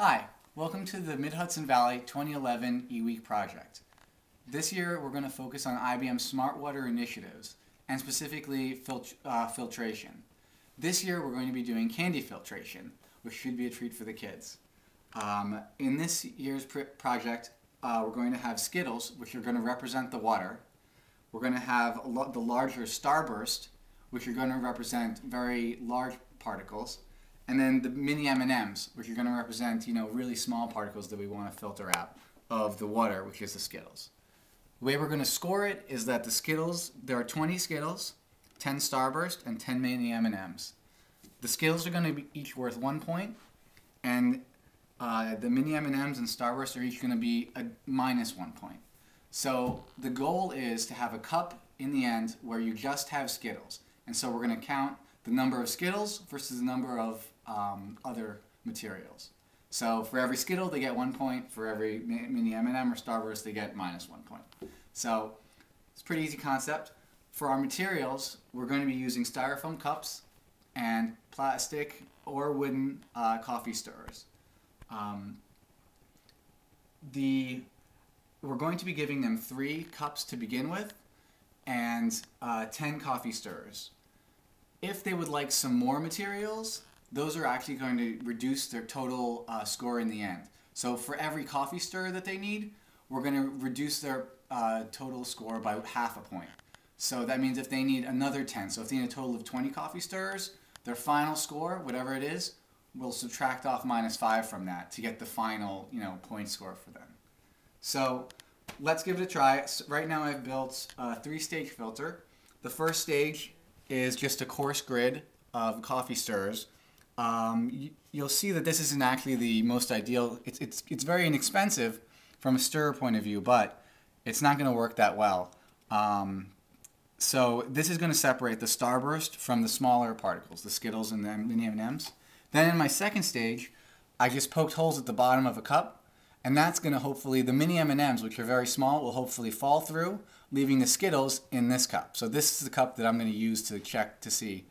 Hi, welcome to the Mid-Hudson Valley 2011 eWeek project. This year we're going to focus on IBM's Smart Water initiatives, and specifically filtration. This year we're going to be doing candy filtration, which should be a treat for the kids. In this year's project, we're going to have Skittles, which are going to represent the water. We're going to have the larger starburst, which are going to represent very large particles. And then the mini M&Ms, which are going to represent, really small particles that we want to filter out of the water, which is the Skittles. The way we're going to score it is that the Skittles, there are 20 Skittles, 10 starburst, and 10 mini M&Ms. The Skittles are going to be each worth 1 point, and the mini M&Ms and starburst are each going to be a -1 point. So the goal is to have a cup in the end where you just have Skittles. And so we're going to count the number of Skittles versus the number of other materials. So for every Skittle they get 1 point, for every mini M&M or starburst they get -1 point. So it's a pretty easy concept. For our materials, we're going to be using styrofoam cups and plastic or wooden coffee stirrers. We're going to be giving them 3 cups to begin with and 10 coffee stirrers. If they would like some more materials, those are actually going to reduce their total score in the end. So for every coffee stirrer that they need, we're going to reduce their total score by ½ a point. So that means if they need another 10, so if they need a total of 20 coffee stirrers, their final score, whatever it is, we'll subtract off -5 from that to get the final, point score for them. So let's give it a try. So right now I've built a 3-stage filter. The first stage is just a coarse grid of coffee stirrers. You'll see that this isn't actually the most ideal. It's very inexpensive from a stirrer point of view, but it's not going to work that well. So this is going to separate the starburst from the smaller particles, the Skittles and the mini M&Ms. Then in my second stage, I just poked holes at the bottom of a cup, and that's going to hopefully, the mini M&Ms, which are very small, will hopefully fall through, leaving the Skittles in this cup. So this is the cup that I'm going to use to check to see.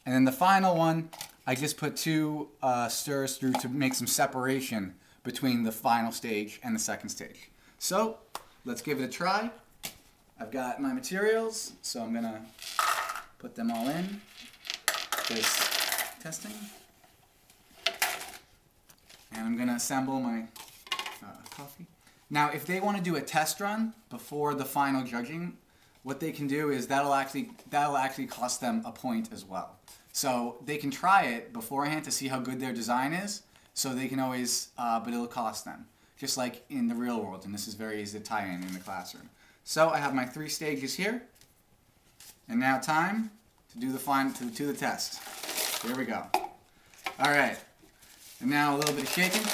And then the final one, I just put 2 stirrers through to make some separation between the final stage and the second stage. So let's give it a try. I've got my materials, so I'm going to put them all in. Just testing. And I'm going to assemble my coffee. Now, if they want to do a test run before the final judging, what they can do is that'll actually cost them a point as well. So they can try it beforehand to see how good their design is. So they can always, but it'll cost them, just like in the real world. And this is very easy to tie in the classroom. So I have my 3 stages here, and now time to do the test. Here we go. All right, and now a little bit of shaking.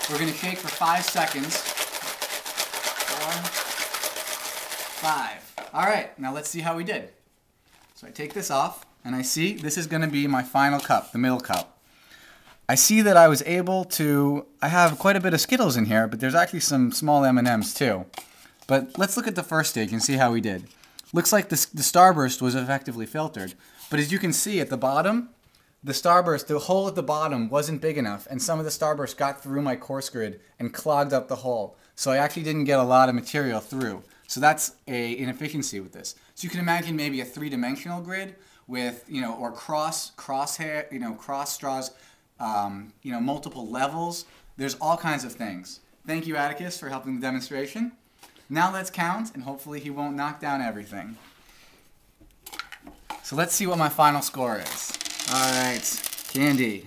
We're going to shake for 5 seconds. 4, 5. All right, now let's see how we did. So I take this off, and I see this is going to be my final cup, the middle cup. I see that I was able to, I have quite a bit of Skittles in here, but there's actually some small M&Ms too. But let's look at the first stage and see how we did. Looks like the starburst was effectively filtered, but as you can see at the bottom, the starburst, the hole at the bottom wasn't big enough, and some of the starburst got through my coarse grid and clogged up the hole. So I actually didn't get a lot of material through. So that's an inefficiency with this. So you can imagine maybe a 3-dimensional grid with, or cross straws, multiple levels. There's all kinds of things. Thank you, Atticus, for helping the demonstration. Now let's count, and hopefully he won't knock down everything. So let's see what my final score is. All right, candy.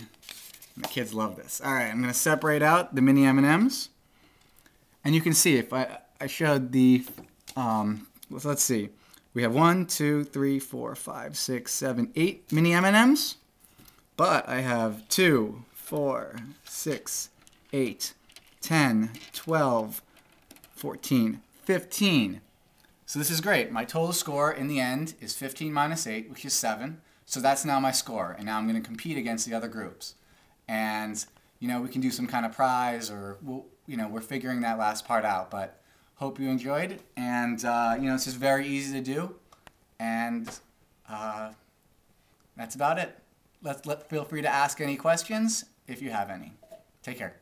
The kids love this. All right, I'm going to separate out the mini M&Ms. And you can see if I showed the, let's see. We have 1, 2, 3, 4, 5, 6, 7, 8 mini M&Ms. But I have 2, 4, 6, 8, 10, 12, 14, 15. So this is great. My total score in the end is 15 minus 8, which is 7. So that's now my score. And now I'm going to compete against the other groups. And, we can do some kind of prize, or, we're figuring that last part out. But hope you enjoyed. And, it's just very easy to do. And that's about it. Feel free to ask any questions if you have any. Take care.